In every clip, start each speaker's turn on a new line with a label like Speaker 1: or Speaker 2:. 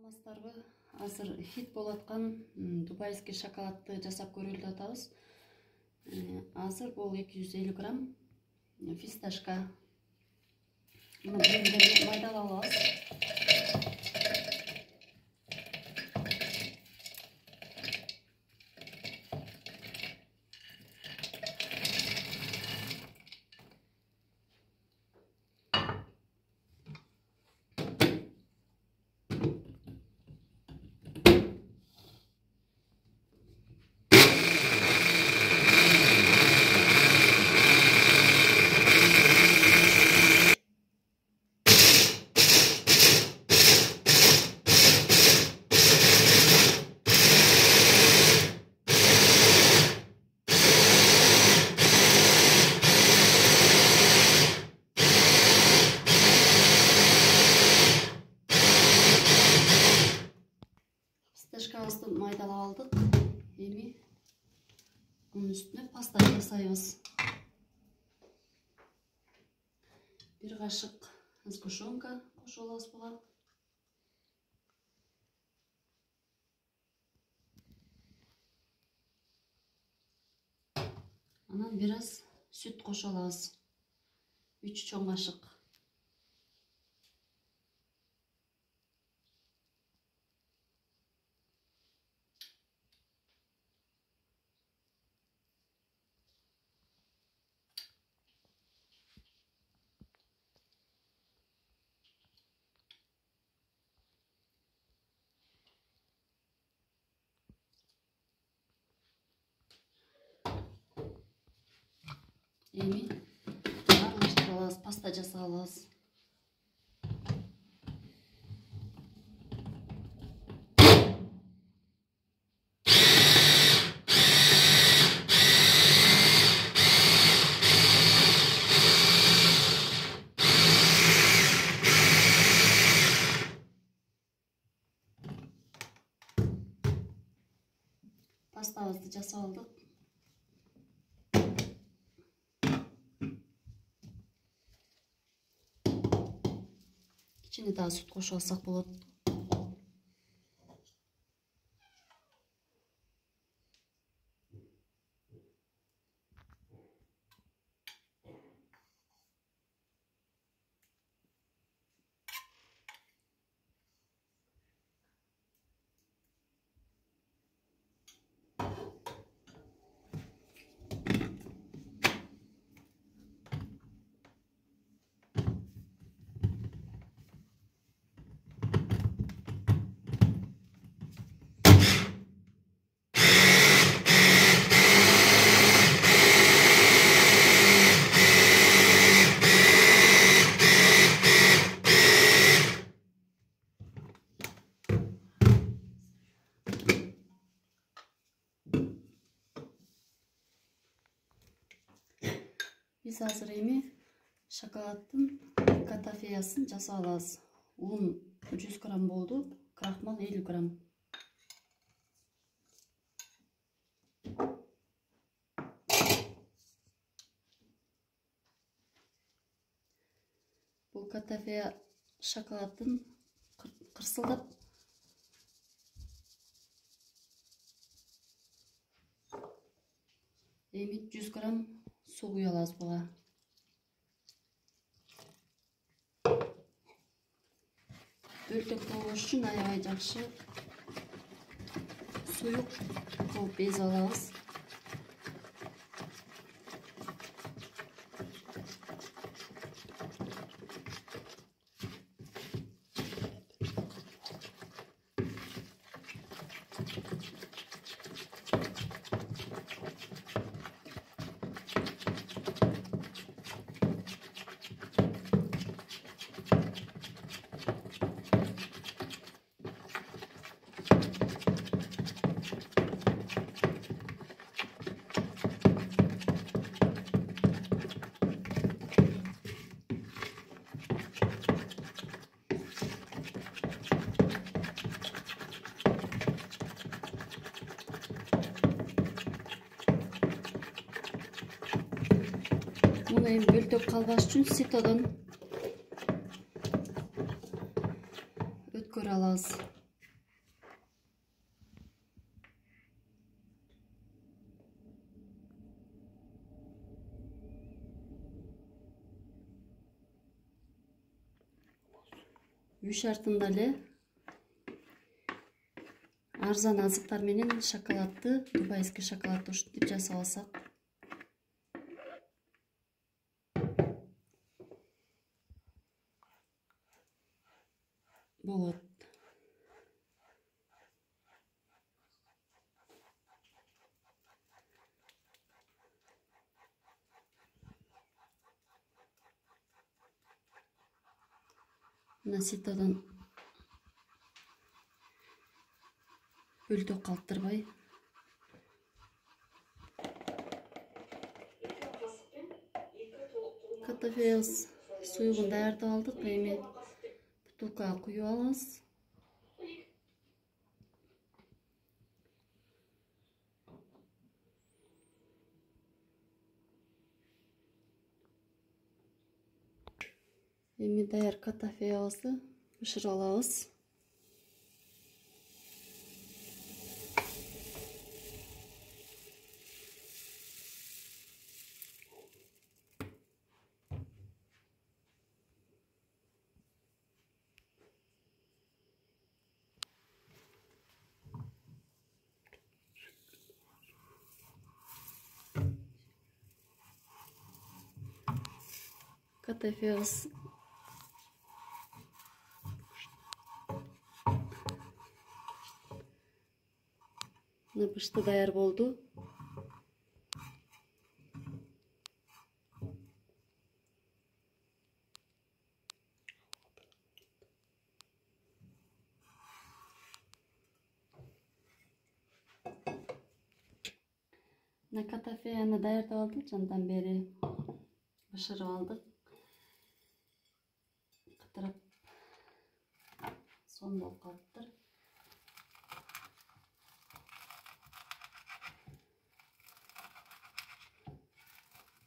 Speaker 1: Саламатсыздарбы? Азыр хит болуп аткан дубайский шоколадты жасап көрөлү деп атабыз. Азыр бул 250 грамм фисташка. Муну блендерге майдалап алабыз. Фисташкабызды майдалап алдык. Эми мунун үстүнө паста жасайбыз. 1 кашык сгущенка кошуп алабыз буга. Анан бир аз сүт кошуп алабыз. 3 чоң кашык. Эми аралаштырып алабыз, паста жасап алабыз. Пастабызды жасап алдык. İçine daha süt koşu alsak bolot. Biz hazır эми şokoladın katafeyaсын жасап алабыз. Un 100 gram болду, крахмал 50 gram. Bu katafeya şokoladın kırsıldап эми 100 gram su құя алабыз буга. Бөлтөк болуш үчүн аябай жакшы суюк кылып безип алабыз. Муну эми бөлтөк калбаш үчүн ситодон өткөрө алабыз. үй шартында эле арзан азыктар менен шоколадты, дубайский шоколадты ушинтип жасап алсак болот. Мына ситодон бөлтөк калтырбай катафеос суюгун даярдап алдык. Эми бутылкага куюп алабыз. Эми даяр катафеябызды бышырып алабыз. Катафеос бышты даяр болду. Мына катафеяны даярдап алдык, жандан бери бышырып алдык. Кытырап сонун болуп калыптыр.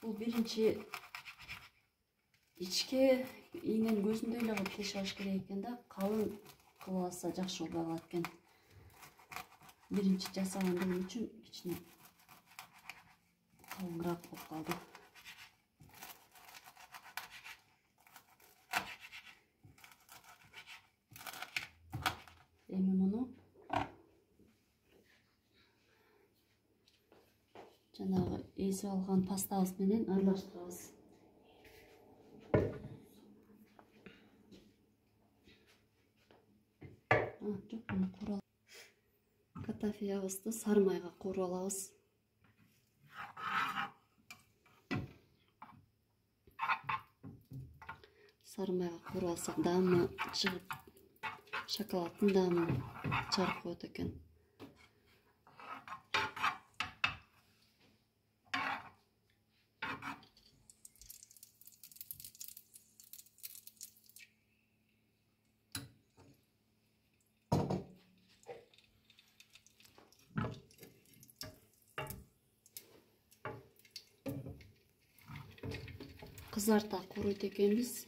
Speaker 1: Бул биринчи ичке ийненин көзүндөй эле кылып тешип алыш керек экен да, калың кылып алса жакшы болбой калат экен. Биринчи жасагандыгым үчүн кичине калыңыраак болуп калды. Эми муну жанагы эзип алган пастабыз менен аралаштырабыз. Жок, муну куруп катафеябызды сары майга кууруп алабыз. Сары майга кууруп алсак даамы чыгып, шоколаддын даамы чыгарып коет экен. Кызарта кууруйт экенбиз.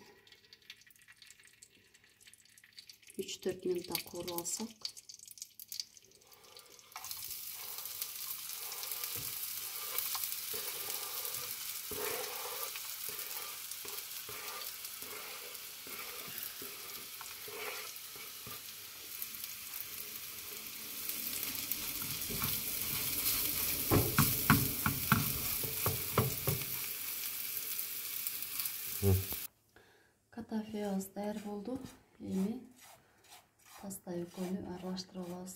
Speaker 1: 3-4 минутта кууруп алсак. Катафеябыз даяр болду. Эми паста экөөнү аралаштырып алабыз.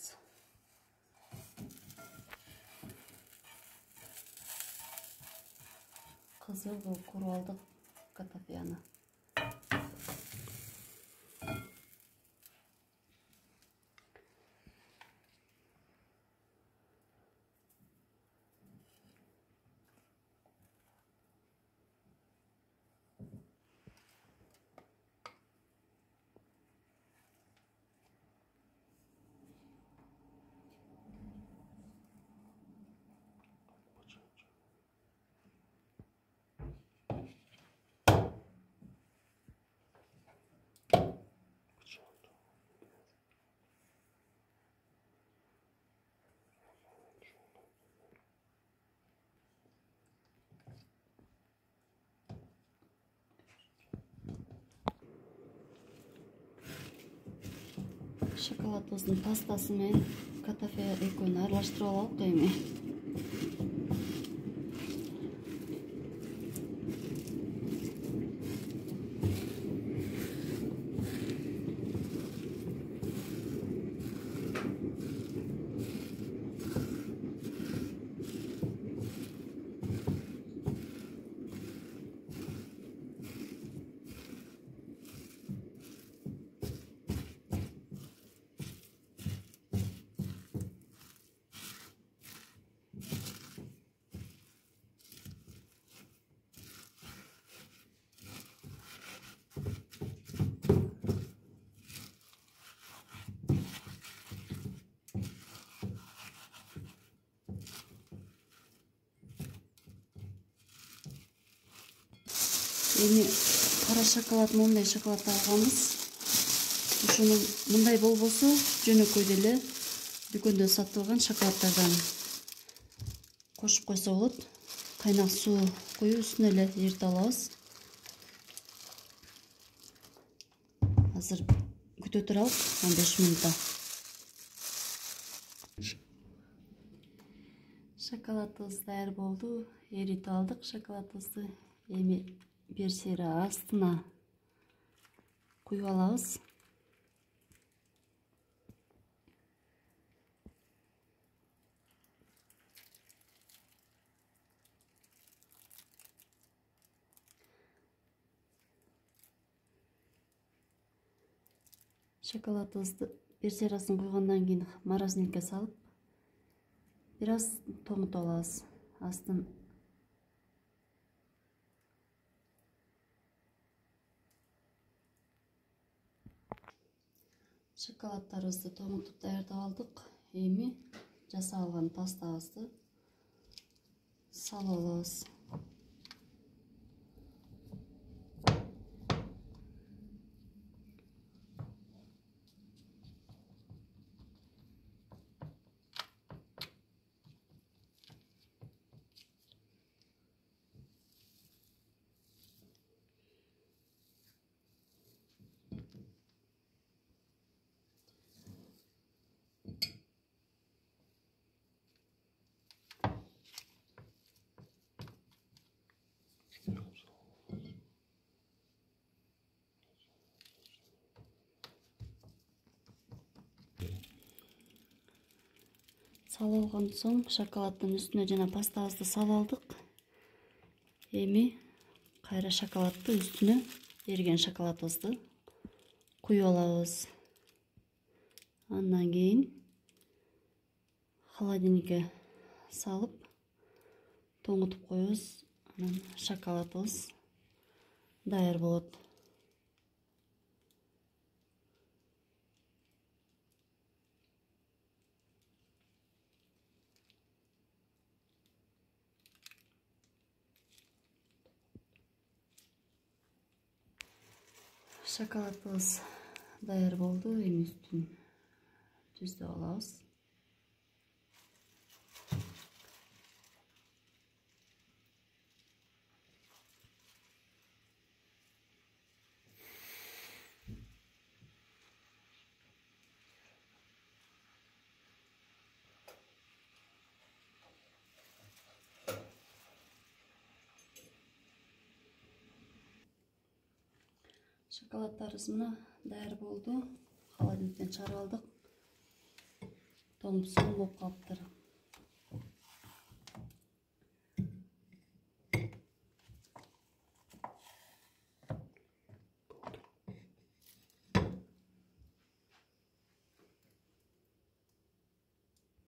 Speaker 1: Кызыл кылып кууруп алдык катафеяны. Шоколадыбыздын пастасы менен катафе экөөнү аралаштырып алалык эми. Эми кара шоколад, мондай шоколад алганбыз. Ушуну мындай болбосо жөнөкөй деле дүкөндө сатылган шоколаддардан кошуп койсо болот. Кайнак суу коюп үстүнө эле эрите алабыз. Азыр күтө туралык 15 минутта. Шоколадыбыз даяр болду. Эритип алдык шоколадыбызды. Эми бир сыйра астына куюп алабыз. Шоколадыбызды бир сыйрасын куйгандан кийин морозилникке салып, бир аз тоңутуп алабыз. Астын шоколаддарыбызды тоңутуп даярдап алдык. Эми жасап алган пастабызды салып алабыз. Салып алган соң шоколаддын үстүнө жана пастабызды салып алдык. Эми кайра шоколадды үстүнө эриген шоколадыбызды куюп алабыз. Андан кийин холодильникке салып тоңутуп коебуз. Анан шоколадыбыз даяр болот. Шоколадыбыз даяр болду. Эми үстүн түздөп алабыз. Шоколаддарыбыз мына даяр болду. Холодильниктен чыгарып алдык. Тоңуп суул болуп калыптыр.